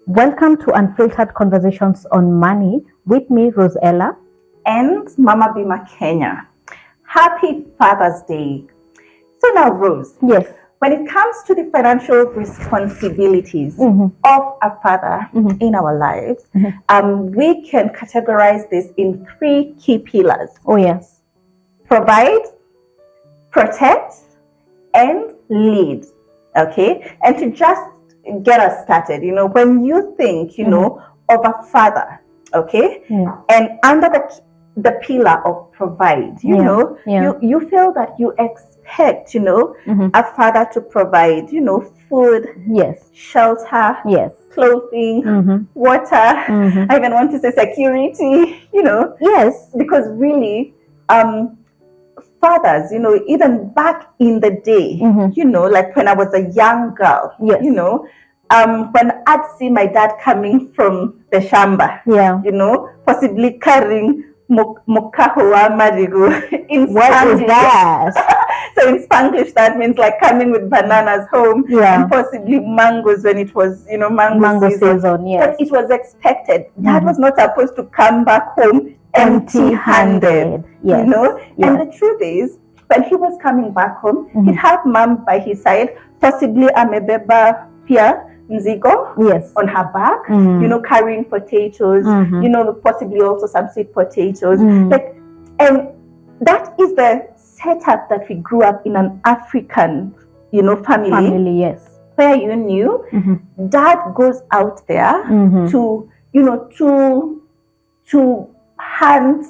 Welcome to Unfiltered Conversations on Money with me, RoseEllah. And Mama Bima Kenya. Happy Father's Day. So now, Rose. Yes. When it comes to the financial responsibilities of a father in our lives, we can categorize this in three key pillars. Oh, yes. Provide, protect, and lead. Okay? And to just get us started, when you think, of a father, okay? Yeah. And under the pillar of provide, you feel that you expect, a father to provide, food, Yes. shelter, Yes. clothing, water. I even want to say security, Yes. because really, fathers, even back in the day, like when I was a young girl, Yes. when I'd see my dad coming from the shamba, Yeah. possibly carrying mukahoa marigo in What is Spanglish. that? So in Spanglish, that means like coming with bananas home, Yeah. and possibly mangoes when it was, mango season, yes. But it was expected. Dad was not supposed to come back home empty-handed, Yes. Yes. And the truth is, when he was coming back home, he'd have mom by his side, possibly amebeba pia mzigo Yes. on her back, carrying potatoes, possibly also some sweet potatoes. And that is the setup that we grew up in an African, family. Yes. Where you knew dad goes out there to hunt,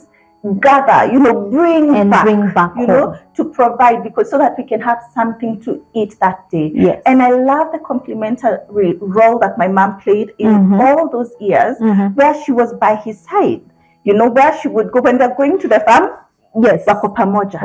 gather, bring back, home. to provide, because so that we can have something to eat that day. Yes. And I love the complementary role that my mom played in all those years, where she was by his side, where she would go when they're going to the farm. Yes. Wako pamoja.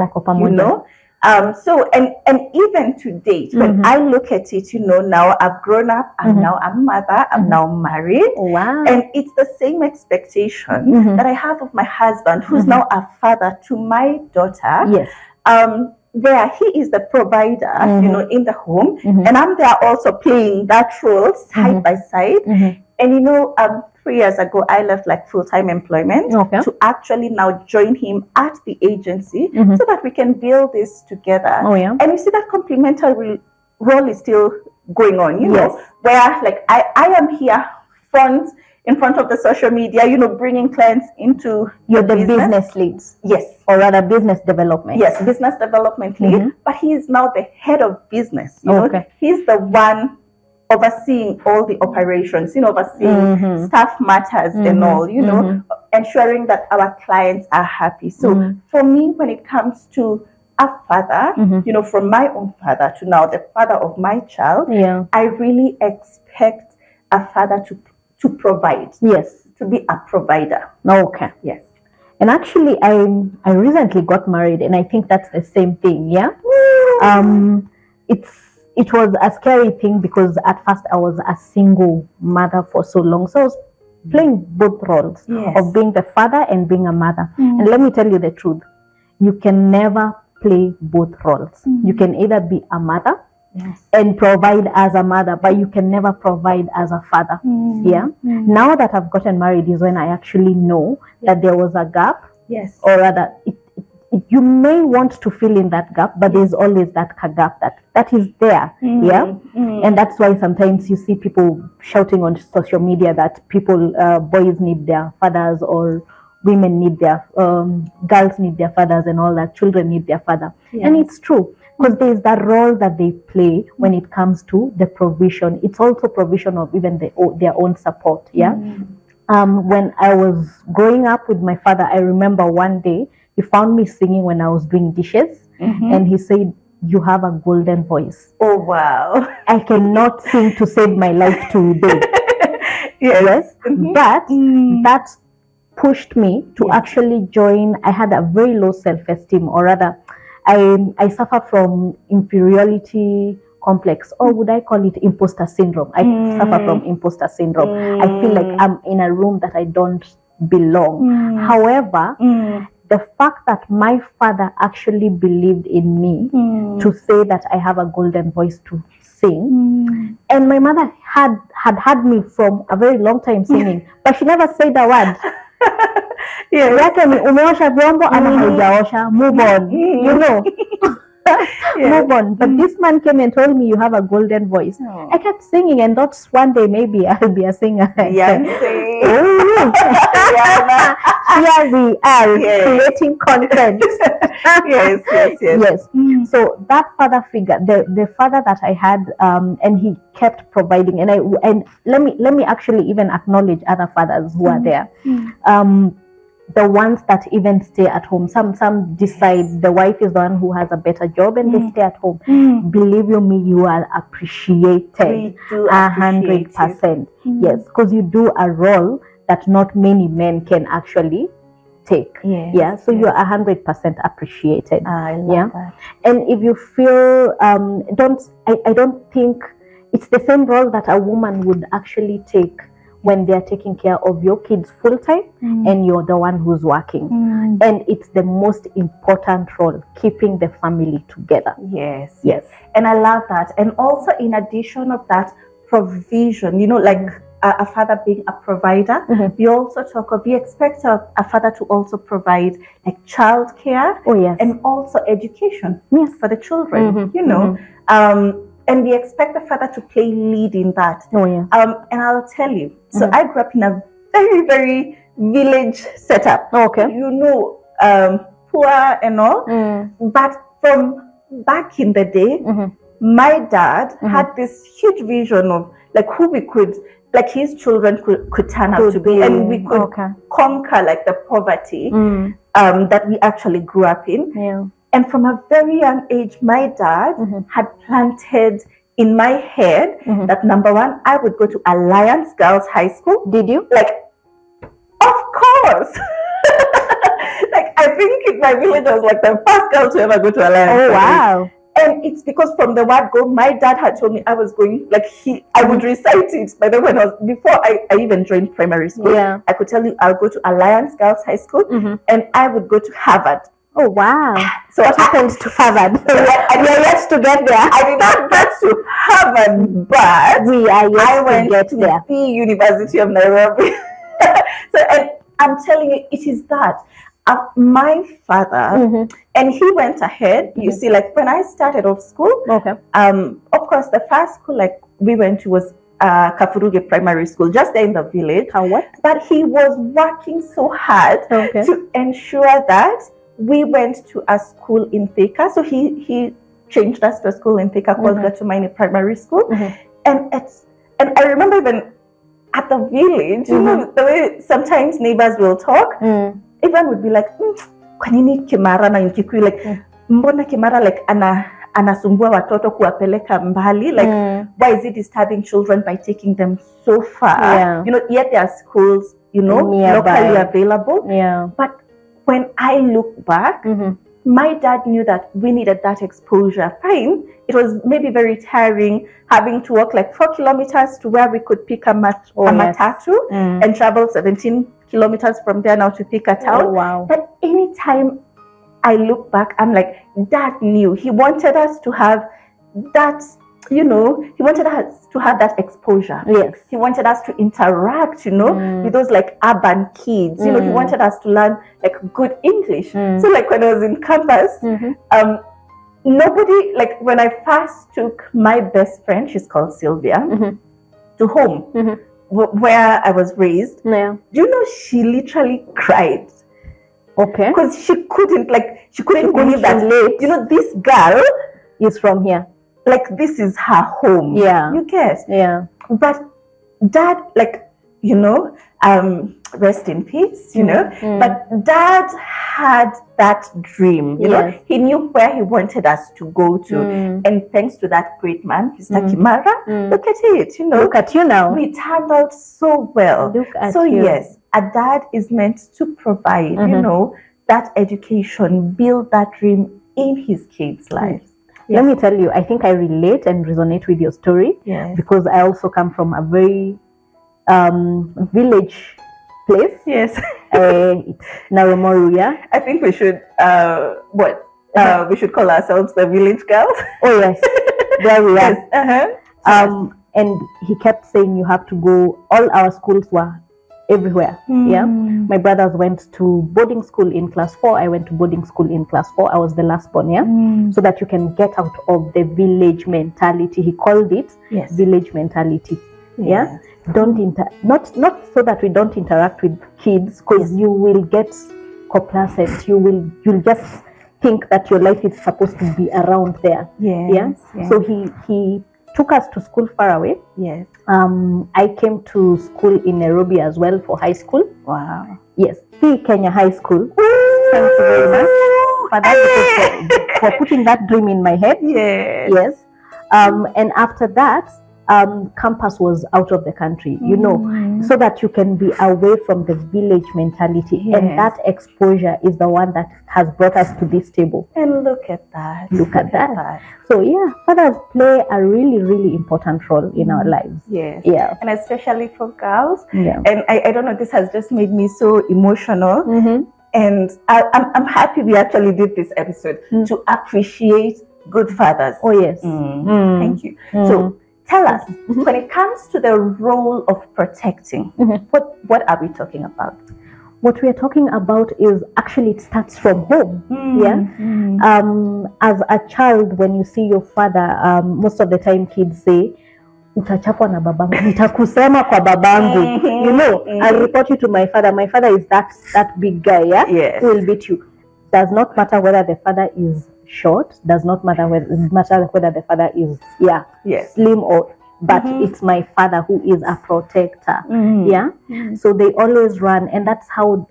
So and even to date, when I look at it, now I've grown up, now I'm a mother, I'm now married. Wow. And it's the same expectation that I have of my husband, who's now a father to my daughter. Yes. Where he is the provider, in the home, and I'm there also playing that role side by side. And 3 years ago, I left like full-time employment to actually now join him at the agency so that we can build this together. Oh, yeah. And you see that complementary role is still going on, Yes. where like I am here in front of the social media, bringing clients into You're the business leads. Yes. Or rather business development. Yes, business development lead, but he is now the head of business. He's the one overseeing all the operations, overseeing staff matters and all, ensuring that our clients are happy. So for me, when it comes to a father, from my own father to now the father of my child, I really expect a father to provide. Yes. To be a provider. Okay. Yes. And actually, I recently got married, and I think that's the same thing. Yeah. It was a scary thing because at first I was a single mother for so long, so I was playing both roles of being the father and being a mother. And let me tell you the truth: you can never play both roles. You can either be a mother and provide as a mother, but you can never provide as a father. Now that I've gotten married is when I actually know that there was a gap. Yes. Or rather, you may want to fill in that gap, but there's always that gap that is there. And that's why sometimes you see people shouting on social media that boys need their fathers, or women need their girls need their fathers, and all that, children need their father. And it's true, because there's that role that they play when it comes to the provision. It's also provision of even their own support. When I was growing up with my father, I remember one day he found me singing when I was doing dishes, and he said, "You have a golden voice." Oh, wow. I cannot sing to save my life today. Yes. But that pushed me to actually join. I had a very low self-esteem, or rather, I suffer from inferiority complex, or would I call it imposter syndrome? I suffer from imposter syndrome. I feel like I'm in a room that I don't belong. However, the fact that my father actually believed in me to say that I have a golden voice to sing. And my mother had me from a very long time singing, but she never said a word. Yake ni umeosha vyombo ama haujaosha, move on, you know. Move on. But this man came and told me, you have a golden voice. I kept singing, and thought one day maybe I'll be a singer. Here we are creating content. Yes. So that father figure, the father that I had, and he kept providing, and let me actually even acknowledge other fathers who are there. The ones that even stay at home. Some decide the wife is the one who has a better job and they stay at home. Believe me, you are appreciated 100%. Yes, because you do a role that not many men can actually take. So you're 100% appreciated. I love that. And if you feel I don't think it's the same role that a woman would actually take when they're taking care of your kids full time and you're the one who's working. And it's the most important role, keeping the family together. Yes. And I love that. And also in addition of that, provision, like a father being a provider, we also we expect a father to also provide like childcare and also education for the children, and we expect the father to play lead in that. And I'll tell you, so I grew up in a very, very village setup. Poor and all. But from back in the day, my dad had this huge vision of like who we could, like his children could turn out to be, and we could conquer like the poverty that we actually grew up in. And from a very young age, my dad had planted in my head that number one, I would go to Alliance Girls High School. Did you? Like, of course. Like, I think in my village I was like the first girl to ever go to Alliance. Oh, wow. And it's because from the word go, my dad had told me I was going, like I would recite it. By the way, before I even joined primary school, I could tell you I'll go to Alliance Girls High School and I would go to Harvard. Oh, wow. So what happened to Harvard? You're yet to get there. I did not get to Harvard, but I went to the University of Nairobi. So, and I'm telling you, it is that. My father, and he went ahead. You see, like when I started off school, of course, the first school like we went to was Kafuruge Primary School, just there in the village. But he was working so hard to ensure that we went to a school in Thika. So he changed us to a school in Thika called Gatumaini Primary School. And I remember even at the village, you know, the way sometimes neighbors will talk, everyone would be like, kwanini Kimara na Nkikuyu, like, mbona Kimara like anasumbua watoto kuwapeleka mbali, like, why is it disturbing children by taking them so far? You know, yet there are schools, you know, locally available. But when I look back, my dad knew that we needed that exposure. Fine, it was maybe very tiring having to walk like 4 kilometers to where we could pick a matatu and travel 17 kilometers from there now to pick a town. But anytime I look back, I'm like, Dad knew. He wanted us to have that, you know, he wanted us to have that exposure. He wanted us to interact, you know, with those like urban kids. You know, he wanted us to learn like good English. So like when I was in campus, nobody, like when I first took my best friend, she's called Sylvia, to home, where I was raised. Do you know she literally cried? Because she couldn't believe that, you know, this girl is from here. Like, this is her home. You get? But Dad, like, you know, rest in peace, you know. But Dad had that dream, you know. He knew where he wanted us to go to. And thanks to that great man, Mr. Kimara, look at it, you know. Look at you now. We turned out so well. Look at so you. Yes, a dad is meant to provide, you know, that education, build that dream in his kids' lives. Let me tell you, I think I relate and resonate with your story because I also come from a very village place. Naromoruya. I think we should we should call ourselves the village girls. there we are. Yes. And he kept saying you have to go. All our schools were everywhere. Yeah, my brothers went to boarding school in class 4. I went to boarding school in class 4. I was the last born. Yeah, so that you can get out of the village mentality. He called it village mentality. Yeah, not so that we don't interact with kids, because you will get complacent. You'll just think that your life is supposed to be around there. So he took us to school far away. I came to school in Nairobi as well for high school. Wow. Yes, Kenya High School. Thank you very much for that, for putting that dream in my head. Yes. And after that, campus was out of the country, so that you can be away from the village mentality. And that exposure is the one that has brought us to this table. And look at that. Look at that. So yeah, fathers play a really, really important role in our lives. Yeah. And especially for girls. And I don't know, this has just made me so emotional. And I'm happy we actually did this episode to appreciate good fathers. Oh yes. Thank you. So tell us, when it comes to the role of protecting, what are we talking about? What we are talking about is actually it starts from home. As a child, when you see your father, most of the time kids say, utachapwa na babangu, nitakusema kwa babangu. I'll report you to my father. My father is that big guy, who will beat you. Does not matter whether the father is short, does not matter whether the father is slim but it's my father who is a protector. So they always run, and that's how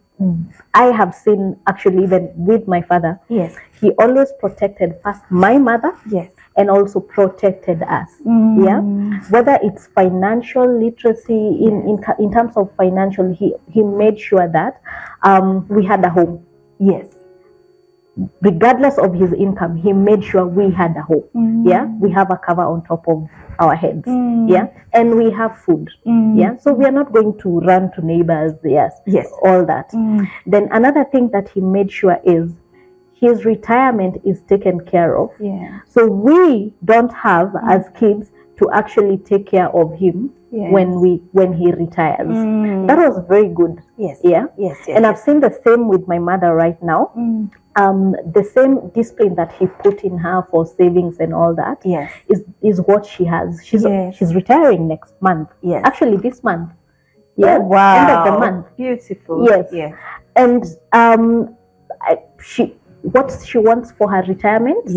I have seen, actually, even with my father. He always protected first my mother, and also protected us. Whether it's financial literacy, in terms of financial, he made sure that we had a home. Regardless of his income, he made sure we had a home. We have a cover on top of our heads. And we have food. So we are not going to run to neighbors. All that. Then another thing that he made sure is his retirement is taken care of. So we don't have, as kids, to actually take care of him when he retires. That was very good. And I've seen the same with my mother right now. The same discipline that he put in her for savings and all that is what she has. She's retaring next month. Actually this month. Oh, wow. End of the month. Beautiful. And what she wants for her retirement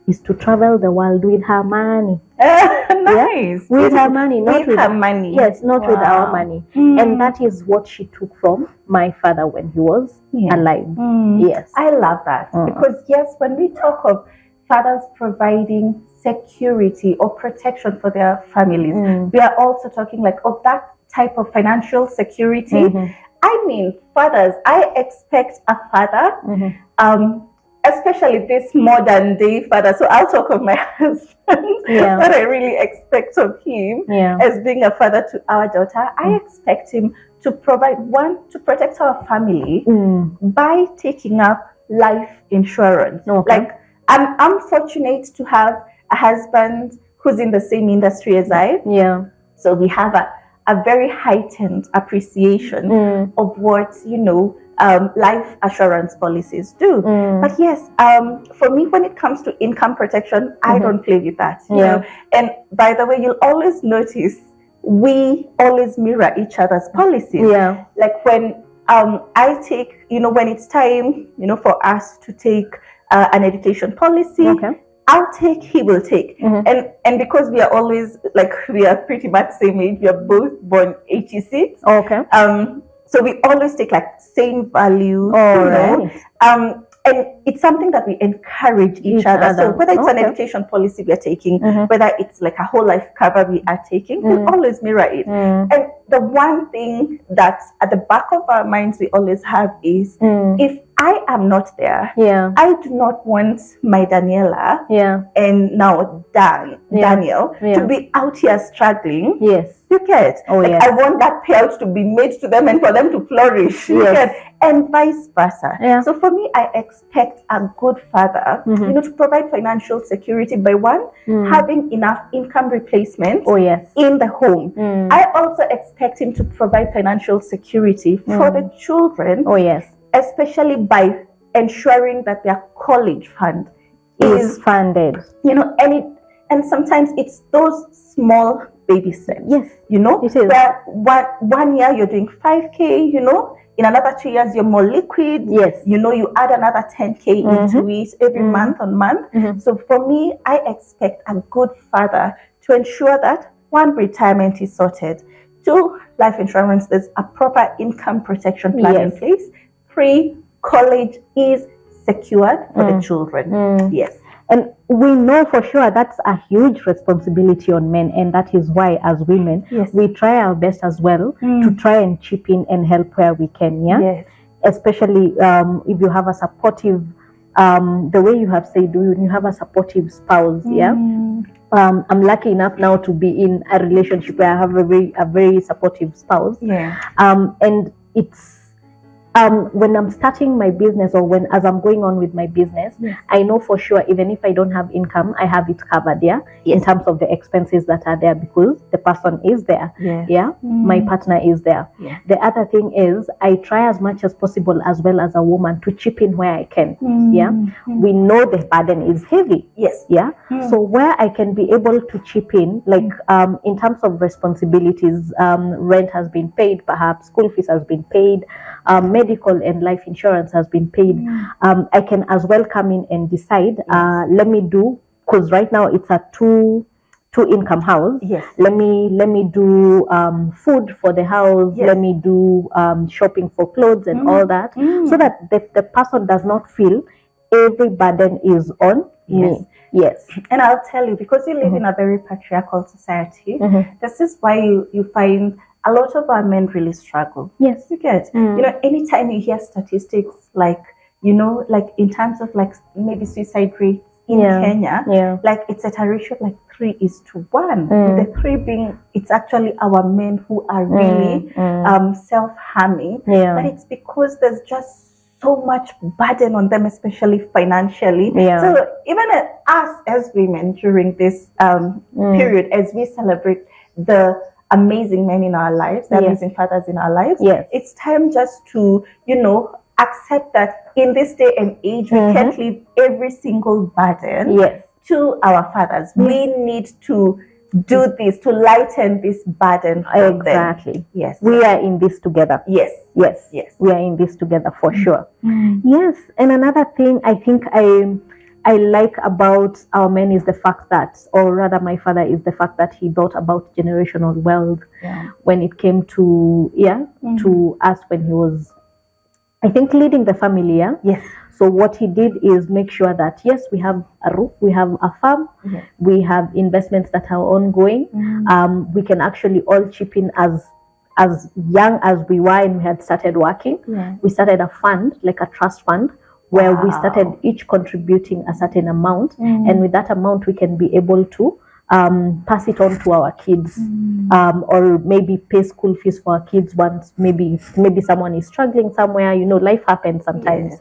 is to travel the world with her money. Nice. With her money, not with her money. Yes, not with our money. And that is what she took from my father when he was alive. I love that. Because when we talk of fathers providing security or protection for their families, we are also talking of that type of financial security. I mean, fathers, I expect a father, especially this modern day father. So I'll talk of my husband. What I really expect of him as being a father to our daughter. I expect him to provide, one, to protect our family by taking up life insurance. I'm fortunate to have a husband who's in the same industry as I. So we have a very heightened appreciation of what, life assurance policies do. But for me, when it comes to income protection, I don't play with that. You know? And by the way, you'll always notice we always mirror each other's policies. Like when I take, when it's time, for us to take an education policy, I'll take, he will take. And because we are always, we are pretty much same age, we are both born 86. So we always take same values, and it's something that we encourage each other. So whether it's an education policy we are taking, whether it's a whole life cover we are taking, we always mirror it. And the one thing that's at the back of our minds we always have is, if I am not there. Yeah. I do not want my Daniela and now Daniel to be out here struggling. Yes. You get? I want that payout to be made to them and for them to flourish. You get? And vice versa. Yeah. So for me, I expect a good father, to provide financial security by having enough income replacement in the home. I also expect him to provide financial security for the children. Especially by ensuring that their college fund is funded. And sometimes it's those small baby steps. Yes. It is. Where one year you're doing 5K, in another 2 years you're more liquid. Yes. You add another 10K into it every month on month. So for me, I expect a good father to ensure that 1, retirement is sorted. 2, life insurance, there's a proper income protection plan in place. 3, college is secured for the children. Yes. And we know for sure that's a huge responsibility on men, and that is why as women we try our best as well to try and chip in and help where we can. Especially if you have a supportive the way you have said, you have a supportive spouse. I'm lucky enough now to be in a relationship where I have a very supportive spouse. And it's when I'm starting my business, or as I'm going on with my business, I know for sure, even if I don't have income, I have it covered in terms of the expenses that are there, because the person is there. My partner is there. The other thing is, I try as much as possible, as well as a woman, to chip in where I can. We know the burden is heavy. So where I can be able to chip in, like in terms of responsibilities, rent has been paid, perhaps school fees has been paid, medical and life insurance has been paid. I can as well come in and decide, let me do, because right now it's a two income house. Let me do food for the house. Let me do shopping for clothes and all that, so that the person does not feel every burden is on me. And I'll tell you, because we live in a very patriarchal society, this is why you find a lot of our men really struggle. You get, anytime you hear statistics like in terms of like maybe suicide rates in Kenya, like it's at a ratio of like 3:1. With the 3 being, it's actually our men who are really self-harming. But it's because there's just so much burden on them, especially financially. So even us as women during this period, as we celebrate the amazing men in our lives, the amazing fathers in our lives, it's time just to, accept that in this day and age, we can't leave every single burden to our fathers. We need to do this to lighten this burden for them. We are in this together. We are in this together for sure. And another thing I think I like about our men is the fact that, or rather my father, is the fact that he thought about generational wealth when it came to to us when he was, I think, leading the family. So what he did is make sure that we have a roof, we have a farm, we have investments that are ongoing. We can actually all chip in as young as we were and we had started working. We started a fund, like a trust fund, where we started each contributing a certain amount, and with that amount we can be able to pass it on to our kids, or maybe pay school fees for our kids once maybe someone is struggling somewhere. Life happens sometimes.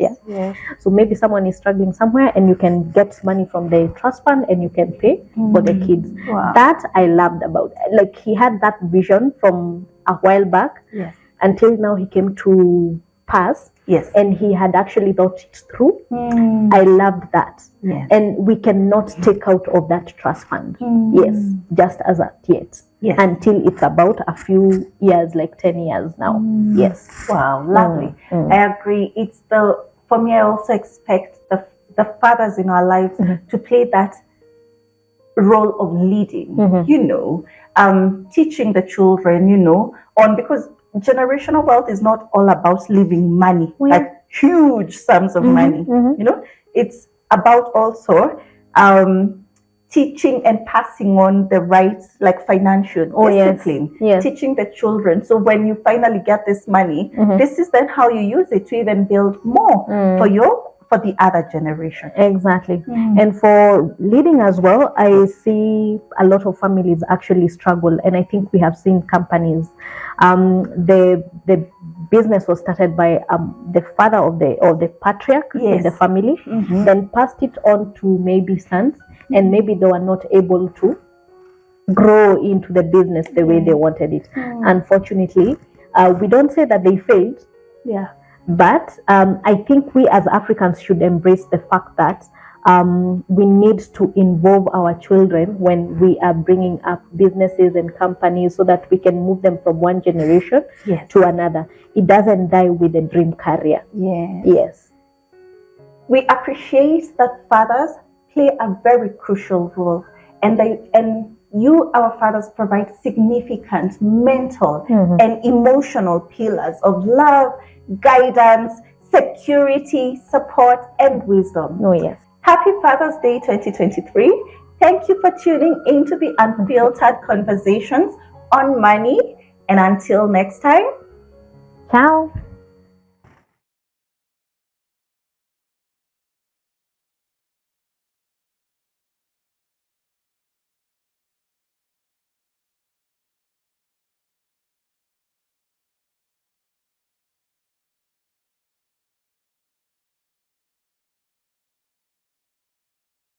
So maybe someone is struggling somewhere and you can get money from the trust fund and you can pay for the kids. That I loved about, like, he had that vision from a while back until now he came to pass. And he had actually thought it through. I loved that. And we cannot take out of that trust fund. Just as at yet. Until it's about a few years, like 10 years now. Wow, lovely. I agree. For me, I also expect the fathers in our lives to play that role of leading, teaching the children, because generational wealth is not all about leaving money, like huge sums of money. It's about also teaching and passing on the rights, like financial discipline, teaching the children. So when you finally get this money, this is then how you use it to even build more for the other generation. Exactly. And for leading as well, I see a lot of families actually struggle, and I think we have seen companies. The business was started by the father of the patriarch in the family, then passed it on to maybe sons, and maybe they were not able to grow into the business the way they wanted it. Unfortunately, we don't say that they failed. But I think we as Africans should embrace the fact that we need to involve our children when we are bringing up businesses and companies, so that we can move them from one generation to another. It doesn't die with a dream career. Yes. We appreciate that fathers play a very crucial role, and you, our fathers, provide significant mental and emotional pillars of love, guidance, security, support, and wisdom. Happy Father's Day 2023. Thank you for tuning into the Unfiltered Conversations on Money. And until next time, ciao.